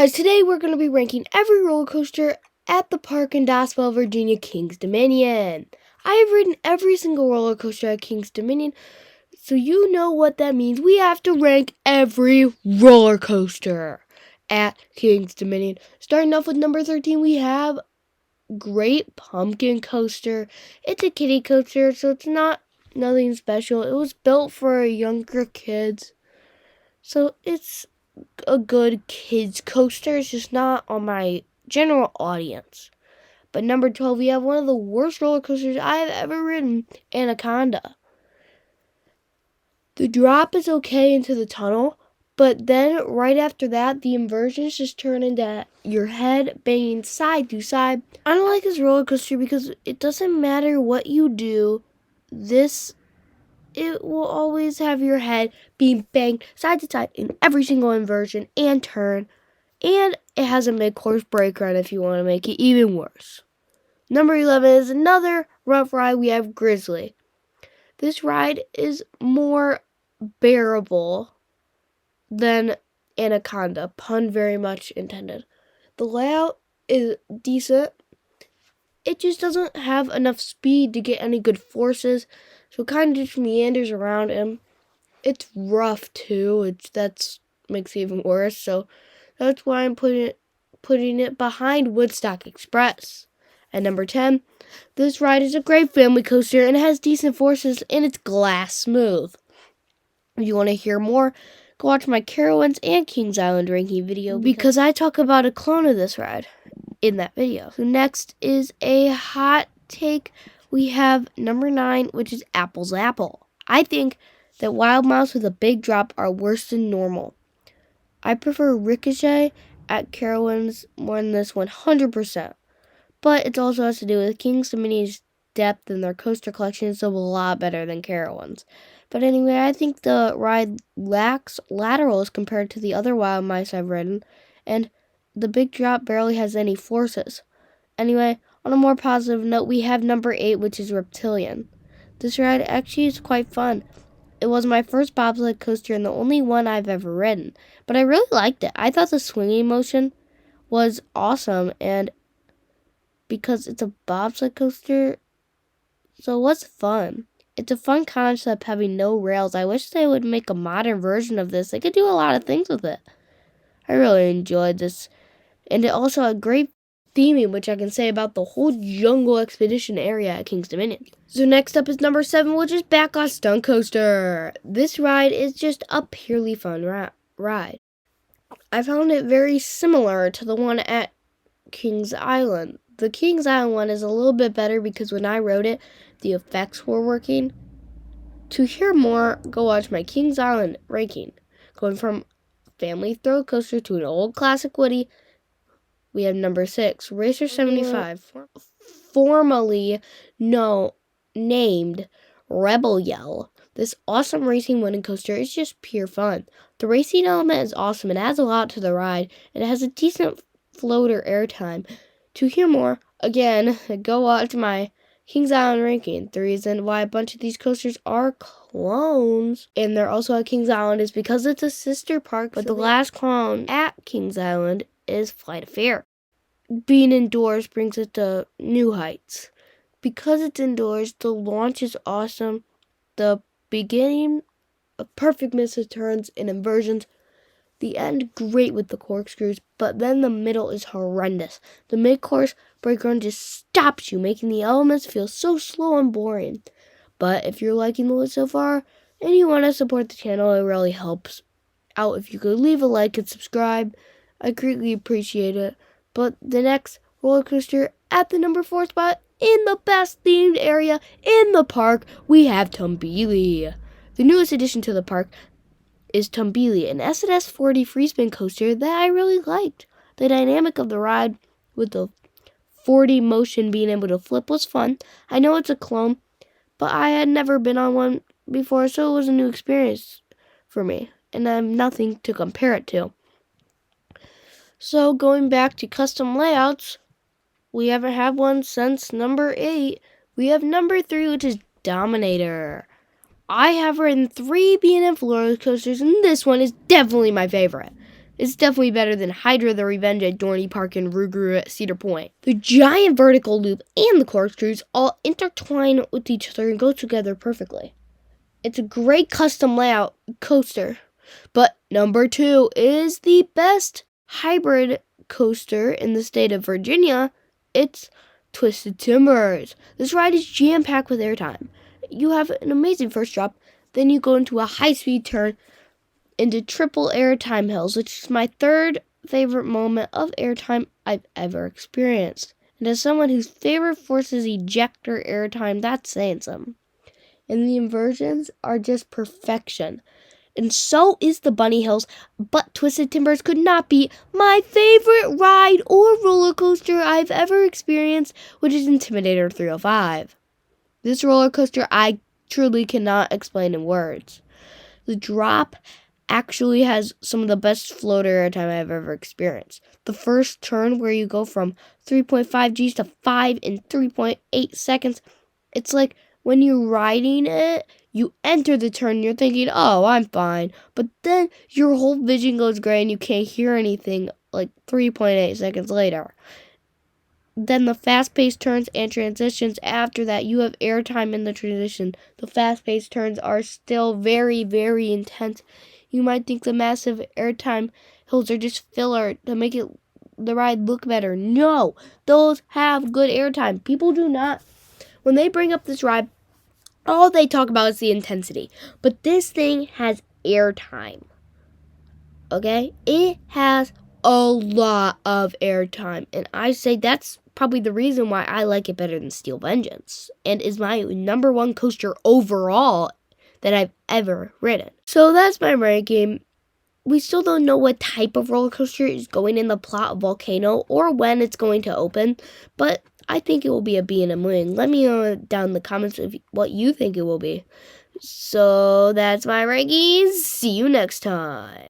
As today we're going to be ranking every roller coaster at the park in Doswell, Virginia, King's Dominion. I have ridden every single roller coaster at King's Dominion, so you know what that means. We have to rank every roller coaster at King's Dominion. Starting off with number 13, we have Great Pumpkin Coaster. It's a kiddie coaster, so it's nothing special. It was built for younger kids, so it's a good kids coaster. It's just not on my general audience. But number 12, we have one of the worst roller coasters I've ever ridden, Anaconda. The drop is okay into the tunnel, but then right after that, the inversions just turn into your head banging side to side. I don't like this roller coaster because it doesn't matter what you do, it will always have your head being banged side to side in every single inversion and turn. And it has a mid-course brake run if you want to make it even worse. Number 11 is another rough ride. We have Grizzly. This ride is more bearable than Anaconda. Pun very much intended. The layout is decent. It just doesn't have enough speed to get any good forces, so it kind of just meanders around, and it's rough too. That makes it even worse. So that's why I'm putting it behind Woodstock Express. At number 10, this ride is a great family coaster and it has decent forces and it's glass smooth. If you want to hear more, go watch my Carowinds and Kings Island ranking video because I talk about a clone of this ride in that video. So next is a hot take. We have number 9, which is Apple's Apple. I think that Wild Mouse with a big drop are worse than normal. I prefer Ricochet at Carowinds more than this 100%. But it also has to do with King's Dominion's depth and their coaster collection is a lot better than Carowinds. But anyway, I think the ride lacks laterals compared to the other Wild Mice I've ridden, and the big drop barely has any forces. Anyway, on a more positive note, we have number 8, which is Reptilian. This ride actually is quite fun. It was my first bobsled coaster and the only one I've ever ridden, but I really liked it. I thought the swinging motion was awesome, and because it's a bobsled coaster, so it was fun. It's a fun concept having no rails. I wish they would make a modern version of this. They could do a lot of things with it. I really enjoyed this. And it also had great theming, which I can say about the whole jungle expedition area at King's Dominion. So next up is number 7, which is Backlash Stunt Coaster. This ride is just a purely fun ride. I found it very similar to the one at Kings Island. The Kings Island one is a little bit better because when I rode it, the effects were working. To hear more, go watch my Kings Island ranking. Going from family thrill coaster to an old classic Woody, we have number 6, Racer 75, formerly named Rebel Yell. This awesome racing wooden coaster is just pure fun. The racing element is awesome. It adds a lot to the ride, and it has a decent floater airtime. To hear more, again, go watch my Kings Island ranking. The reason why a bunch of these coasters are clones, and they're also at Kings Island, is because it's a sister park, but the last clone at Kings Island is Flight of Fear. Being indoors brings it to new heights. Because it's indoors, the launch is awesome. The beginning, a perfect mix of turns and inversions. The end, great with the corkscrews, but then the middle is horrendous. The mid-course brake run just stops you, making the elements feel so slow and boring. But if you're liking the list so far, and you want to support the channel, it really helps out if you could leave a like and subscribe. I greatly appreciate it. But the next roller coaster at the number 4 spot, in the best themed area in the park, we have Tumbili. The newest addition to the park is Tumbili, an S&S 40 free spin coaster that I really liked. The dynamic of the ride with the 40 motion being able to flip was fun. I know it's a clone, but I had never been on one before, so it was a new experience for me, and I have nothing to compare it to. So going back to custom layouts, we haven't had one since number 8. We have number 3, which is Dominator. I have ridden 3 B&M roller coasters, and this one is definitely my favorite. It's definitely better than Hydra the Revenge at Dorney Park and Rougarou at Cedar Point. The giant vertical loop and the corkscrews all intertwine with each other and go together perfectly. It's a great custom layout coaster. But number 2 is the best hybrid coaster in the state of Virginia. It's Twisted Timbers. This ride is jam-packed with airtime. You have an amazing first drop, then you go into a high-speed turn into triple airtime hills, which is my third favorite moment of airtime I've ever experienced. And as someone whose favorite force is ejector airtime, that's saying something. And the inversions are just perfection. And so is the Bunny Hills, but Twisted Timbers could not be my favorite ride or roller coaster I've ever experienced, which is Intimidator 305. This roller coaster I truly cannot explain in words. The drop actually has some of the best floater airtime I've ever experienced. The first turn where you go from 3.5 Gs to 5 in 3.8 seconds, it's like when you're riding it, you enter the turn, you're thinking, oh, I'm fine. But then your whole vision goes gray and you can't hear anything like 3.8 seconds later. Then the fast-paced turns and transitions after that, you have airtime in the transition. The fast-paced turns are still very, very intense. You might think the massive airtime hills are just filler to make the ride look better. No, those have good airtime. People do not, when they bring up this ride, all they talk about is the intensity. But this thing has airtime. Okay? It has a lot of airtime. And I say that's probably the reason why I like it better than Steel Vengeance. And is my number 1 coaster overall that I've ever ridden. So that's my ranking. We still don't know what type of roller coaster is going in the plot of Volcano or when it's going to open. But I think it will be a B and a wing. Let me know down in the comments what you think it will be. So that's my rankings. See you next time.